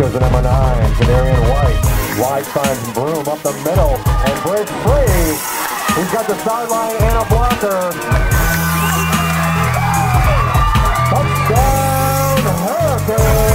goes to number 9, ZaDarreon White. White finds Broom up the middle and breaks free. He's got the sideline and a blocker. Touchdown, Hurricanes!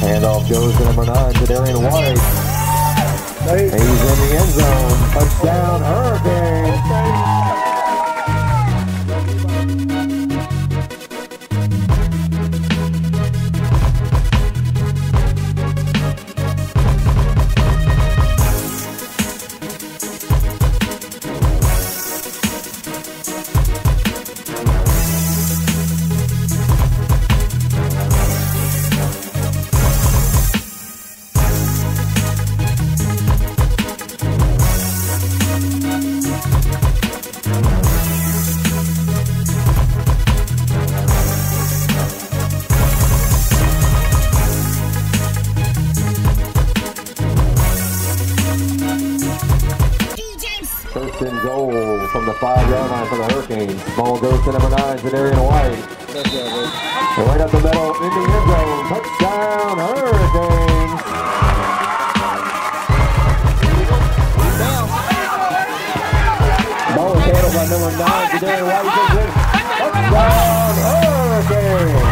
Handoff goes to number 9, ZaDarreon White. He's in the end zone. Touchdown, Hurricanes. First and goal from the 5-yard line for the Hurricanes. Ball goes to number 9, ZaDarreon White. Right up the middle, in the end zone. Touchdown, Hurricanes. Ball is handled by number 9, ZaDarreon White. Touchdown, Hurricanes.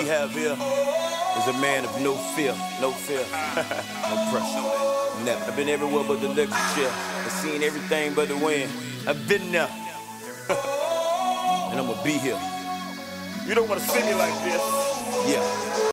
we have here is a man of no fear, no pressure, never. I've been everywhere but the lecture chair. I've seen everything but the wind. I've been there. And I'm gonna be here. You don't want to see me like this. Yeah.